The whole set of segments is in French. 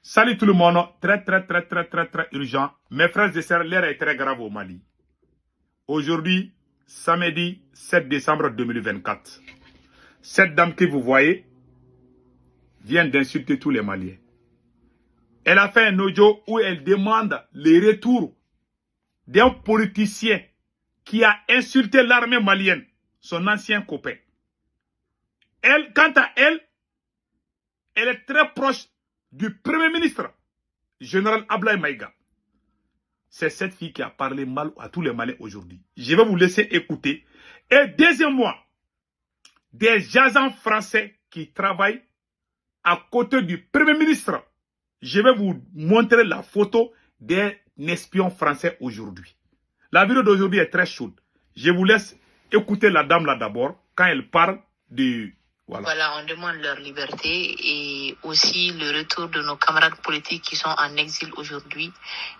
Salut tout le monde, très urgent. Mes frères et sœurs, l'heure est très grave au Mali. Aujourd'hui, samedi 7 décembre 2024. Cette dame que vous voyez vient d'insulter tous les Maliens. Elle a fait un audio où elle demande le retour d'un politicien qui a insulté l'armée malienne, son ancien copain. Elle, quant à elle, elle est très proche du Premier ministre, général Ablaye Maïga. C'est cette fille qui a parlé mal à tous les Maliens aujourd'hui. Je vais vous laisser écouter. Et deuxièmement, des agents français qui travaillent à côté du Premier ministre. Je vais vous montrer la photo d'un espion français aujourd'hui. La vidéo d'aujourd'hui est très chaude. Je vous laisse écouter la dame là d'abord, quand elle parle du... Voilà, on demande leur liberté et aussi le retour de nos camarades politiques qui sont en exil aujourd'hui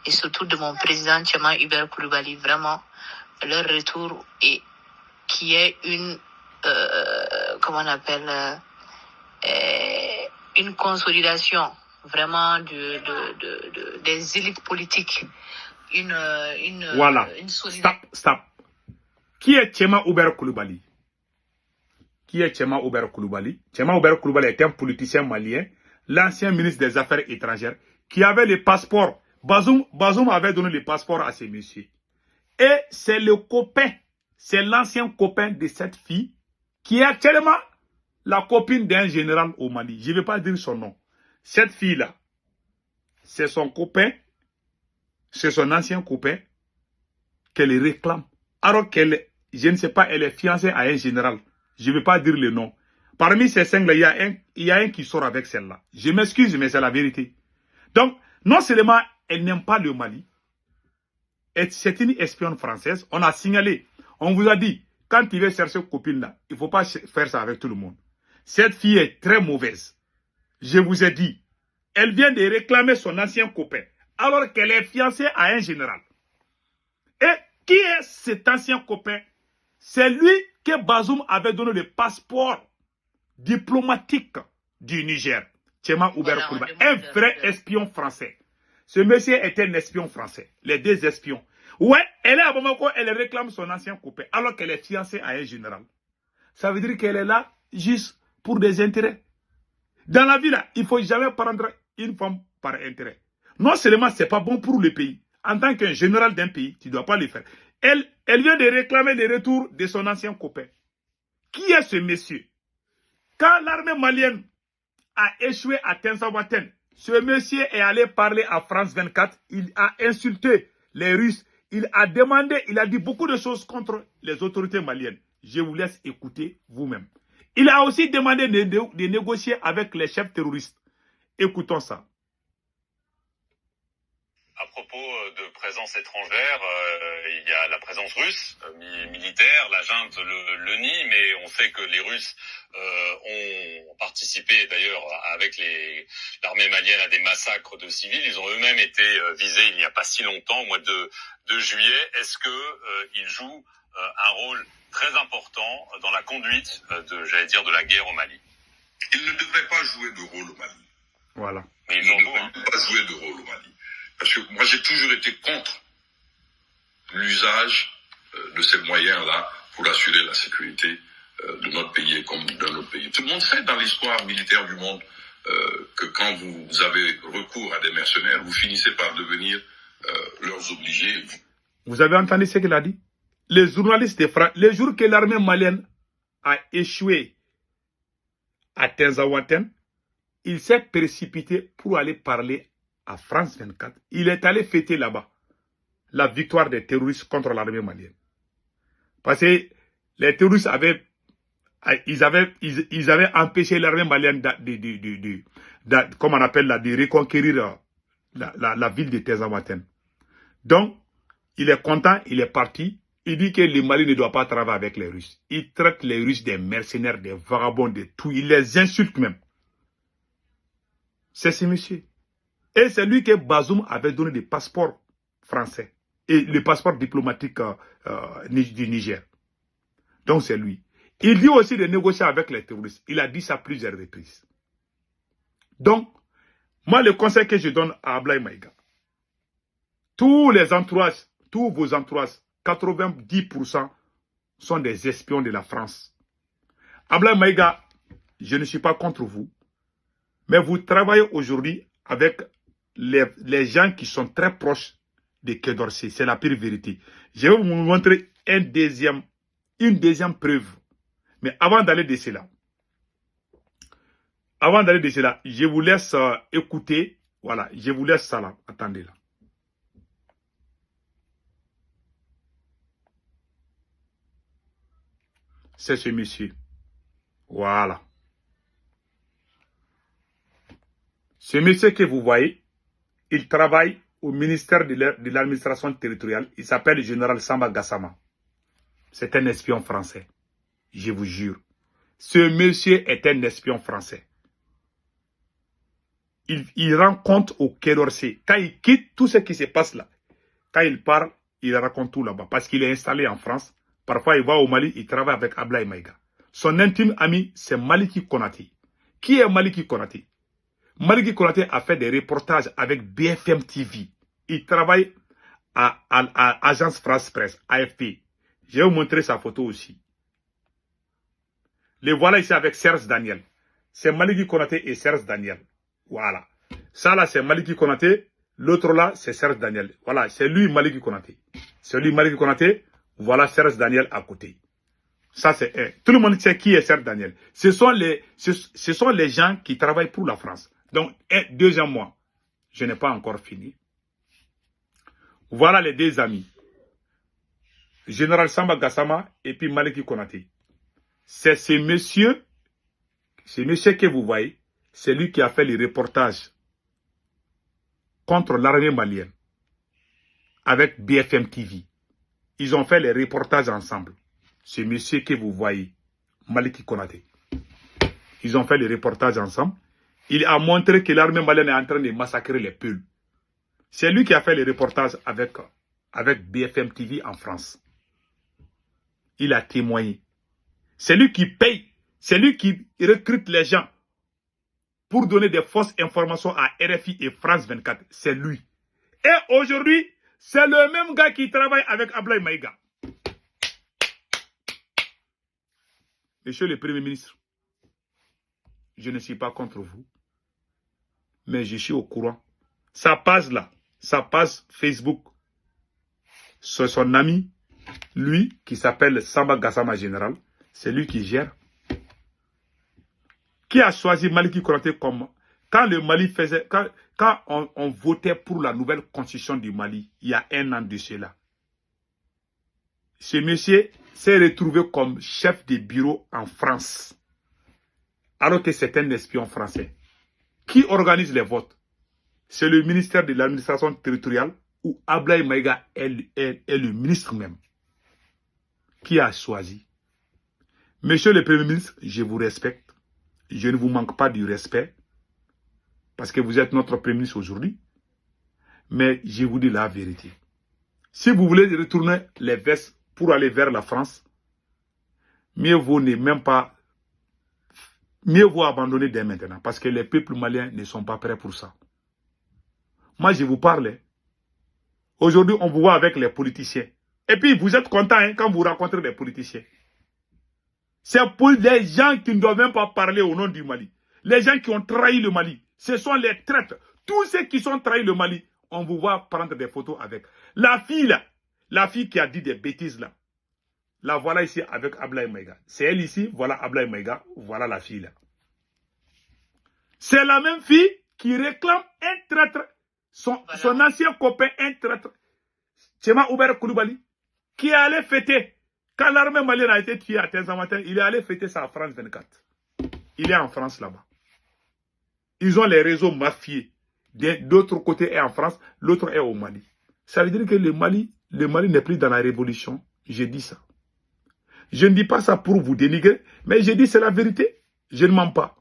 et surtout de mon président Tchema Hubert Koulibaly. Vraiment, leur retour et qui est une, comment on appelle, une consolidation vraiment des élites politiques. Voilà, stop. Qui est Tchema Hubert Koulibaly? Qui est Tchema Hubert Koulibaly? Tchema Hubert Koulibaly est un politicien malien, l'ancien ministre des Affaires étrangères, qui avait les passeports. Bazoum avait donné les passeports à ces messieurs. Et c'est le copain, c'est l'ancien copain de cette fille, qui est actuellement la copine d'un général au Mali. Je ne vais pas dire son nom. Cette fille-là, c'est son copain, c'est son ancien copain, qu'elle réclame. Alors qu'elle, je ne sais pas, elle est fiancée à un général. Je ne vais pas dire le nom. Parmi ces cinq-là, il y a un qui sort avec celle-là. Je m'excuse, mais c'est la vérité. Donc, non seulement elle n'aime pas le Mali, c'est une espionne française. On a signalé, on vous a dit, quand tu veux chercher cette copine-là, il ne faut pas faire ça avec tout le monde. Cette fille est très mauvaise. Je vous ai dit, elle vient de réclamer son ancien copain, alors qu'elle est fiancée à un général. Et qui est cet ancien copain? C'est lui que Bazoum avait donné le passeport diplomatique du Niger. Tchema Hubert Koulibaly, un vrai espion français. Ce monsieur est un espion français. Les deux espions. Ouais, elle est à Bamako, elle réclame son ancien copain, alors qu'elle est fiancée à un général. Ça veut dire qu'elle est là juste pour des intérêts. Dans la vie, là, il ne faut jamais prendre une femme par intérêt. Non seulement ce n'est pas bon pour le pays. En tant qu'un général d'un pays, tu ne dois pas le faire. Elle vient de réclamer le retour de son ancien copain. Qui est ce monsieur? Quand l'armée malienne a échoué à Tinzaouaten, ce monsieur est allé parler à France 24. Il a insulté les Russes. Il a demandé, il a dit beaucoup de choses contre les autorités maliennes. Je vous laisse écouter vous-même. Il a aussi demandé de négocier avec les chefs terroristes. Écoutons ça. À propos de présence étrangère, il y a la présence russe, militaire, la junte le nie, mais on sait que les Russes ont participé d'ailleurs avec l'armée malienne à des massacres de civils. Ils ont eux-mêmes été visés il n'y a pas si longtemps, au mois de juillet. Est-ce que ils jouent un rôle très important dans la conduite de la guerre au Mali? Ils ne devraient pas jouer de rôle au Mali. Voilà. Mais Ils ne devraient pas jouer de rôle au Mali. Parce que moi, j'ai toujours été contre l'usage de ces moyens-là pour assurer la sécurité de notre pays comme d'un autre pays. Tout le monde sait dans l'histoire militaire du monde que quand vous avez recours à des mercenaires, vous finissez par devenir leurs obligés. Vous avez entendu ce qu'il a dit? Les journalistes de France, le jour que l'armée malienne a échoué à Tinzaouaten, il s'est précipité pour aller parler à France 24. Il est allé fêter là-bas la victoire des terroristes contre l'armée malienne. Parce que les terroristes avaient empêché l'armée malienne comme on appelle là, de reconquérir la ville de Tinzaouaten. Donc, il est content, il est parti. Il dit que le Mali ne doit pas travailler avec les Russes. Il traite les Russes des mercenaires, des vagabonds, de tout. Il les insulte même. C'est ce monsieur. Et c'est lui que Bazoum avait donné des passeports français. Et le passeport diplomatique du Niger. Donc c'est lui. Il dit aussi de négocier avec les terroristes. Il a dit ça plusieurs reprises. Donc, Moi, le conseil que je donne à Ablaye Maïga, tous les entourages, tous vos entourages, 90% sont des espions de la France. Ablaye Maïga, je ne suis pas contre vous, mais vous travaillez aujourd'hui avec les gens qui sont très proches de Quai d'Orsay. C'est la pire vérité. Je vais vous montrer une deuxième preuve. Mais avant d'aller de cela, je vous laisse écouter. Voilà, je vous laisse ça là. Attendez là. C'est ce monsieur. Voilà. Ce monsieur que vous voyez, il travaille au ministère de l'administration territoriale. Il s'appelle le général Samba Gassama. C'est un espion français. Je vous jure. Ce monsieur est un espion français. Il rend compte au Quai d'Orsay. Quand il quitte tout ce qui se passe là, quand il parle, il raconte tout là-bas. Parce qu'il est installé en France. Parfois, il va au Mali, il travaille avec Ablaye Maïga. Son intime ami, c'est Maliki Konaté. Qui est Maliki Konaté? Maliki Konaté a fait des reportages avec BFM TV. Il travaille à Agence France Presse, AFP. Je vais vous montrer sa photo aussi. Les voilà ici avec Serge Daniel. C'est Maliki Konaté et Serge Daniel. Voilà. Ça là, c'est Maliki Konaté. L'autre là, c'est Serge Daniel. Voilà, c'est lui Maliki Konaté. C'est lui Maliki Konaté. Voilà Serge Daniel à côté. Ça, c'est un. Tout le monde sait qui est Serge Daniel. Ce sont les gens qui travaillent pour la France. Donc, deuxième mois, je n'ai pas encore fini. Voilà les deux amis. Général Samba Gassama et puis Maliki Konaté. C'est ce monsieur que vous voyez, c'est lui qui a fait les reportages contre l'armée malienne avec BFM TV. Ils ont fait les reportages ensemble. Ce monsieur que vous voyez, Maliki Konaté. Ils ont fait les reportages ensemble. Il a montré que l'armée malienne est en train de massacrer les Peuls. C'est lui qui a fait les reportages avec BFM TV en France. Il a témoigné. C'est lui qui paye. C'est lui qui recrute les gens pour donner des fausses informations à RFI et France 24. C'est lui. Et aujourd'hui, c'est le même gars qui travaille avec Ablaye Maïga. Monsieur le Premier ministre, je ne suis pas contre vous, mais je suis au courant. Sa page là, sa page Facebook, c'est son ami, lui, qui s'appelle Samba Gassama Général, c'est lui qui gère. Qui a choisi Maliki Konaté comme... Quand le Mali faisait... Quand on votait pour la nouvelle constitution du Mali, il y a un an de cela, ce monsieur s'est retrouvé comme chef de bureau en France. Alors que c'est un espion français. Qui organise les votes? C'est le ministère de l'administration territoriale où Ablaye Maïga est le ministre même. Qui a choisi? Monsieur le Premier ministre, je vous respecte. Je ne vous manque pas du respect. Parce que vous êtes notre Premier ministre aujourd'hui. Mais je vous dis la vérité. Si vous voulez retourner les vestes pour aller vers la France, mieux vaut ne même pas... Mieux vaut abandonner dès maintenant. Parce que les peuples maliens ne sont pas prêts pour ça. Moi, je vous parle. Aujourd'hui, on vous voit avec les politiciens. Et puis, vous êtes content quand vous rencontrez des politiciens. C'est pour les gens qui ne doivent même pas parler au nom du Mali. Les gens qui ont trahi le Mali. Ce sont les traîtres. Tous ceux qui ont trahi le Mali, on vous voit prendre des photos avec. La fille là, la fille qui a dit des bêtises là, la voilà ici avec Ablaye Maïga. C'est elle ici, voilà Ablaye Maïga, voilà la fille là. C'est la même fille qui réclame un traître, son ancien copain, un traître, Tchema Oubert Koulibaly, qui est allé fêter. Quand l'armée malienne a été tuée à Tenzamatin, il est allé fêter ça à France 24. Il est en France là-bas. Ils ont les réseaux mafieux. D'autre côté est en France, l'autre est au Mali. Ça veut dire que le Mali n'est plus dans la révolution. Je dis ça. Je ne dis pas ça pour vous dénigrer, mais je dis c'est la vérité. Je ne mens pas.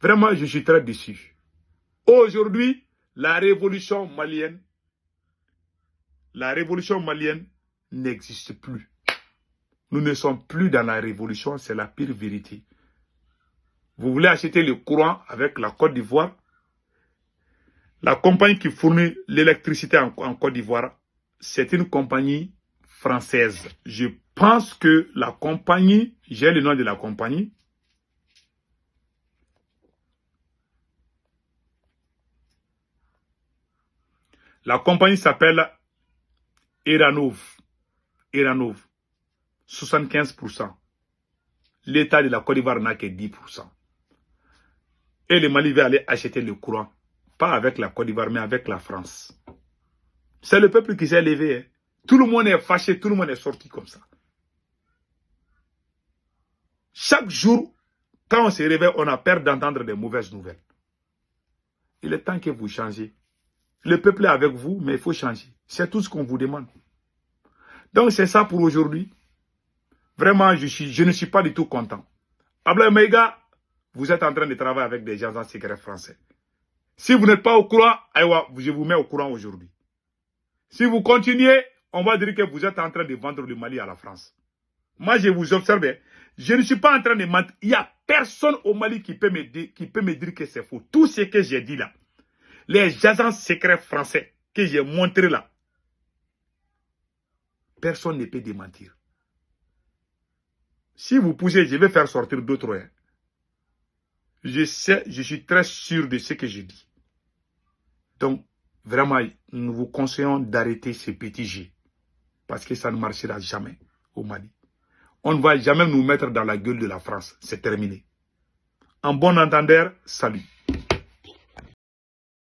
Vraiment, je suis très déçu. Aujourd'hui, la révolution malienne n'existe plus. Nous ne sommes plus dans la révolution, c'est la pire vérité. Vous voulez acheter le courant avec la Côte d'Ivoire, La compagnie qui fournit l'électricité en Côte d'Ivoire, c'est une compagnie française. Je pense que la compagnie, j'ai le nom de la compagnie. La compagnie s'appelle Eranov. Eranov. 75%. L'État de la Côte d'Ivoire n'a que 10%. Et le Mali va aller acheter le courant. Pas avec la Côte d'Ivoire, mais avec la France. C'est le peuple qui s'est levé. Hein. Tout le monde est fâché, tout le monde est sorti comme ça. Chaque jour, quand on se réveille, on a peur d'entendre des mauvaises nouvelles. Il est temps que vous changiez. Le peuple est avec vous, mais il faut changer. C'est tout ce qu'on vous demande. Donc c'est ça pour aujourd'hui. Vraiment, je ne suis pas du tout content. Ablaye Maïga, vous êtes en train de travailler avec des agents secrets français. Si vous n'êtes pas au courant, je vous mets au courant aujourd'hui. Si vous continuez, on va dire que vous êtes en train de vendre le Mali à la France. Moi, je vous observe. Je ne suis pas en train de mentir. Il n'y a personne au Mali qui peut me dire que c'est faux. Tout ce que j'ai dit là, les agents secrets français que j'ai montré là, personne ne peut démentir. Si vous poussez, je vais faire sortir d'autres. Hein. Je sais, je suis très sûr de ce que je dis. Donc, vraiment, nous vous conseillons d'arrêter ces petits jeux. Parce que ça ne marchera jamais au Mali. On ne va jamais nous mettre dans la gueule de la France. C'est terminé. En bon entendeur, salut.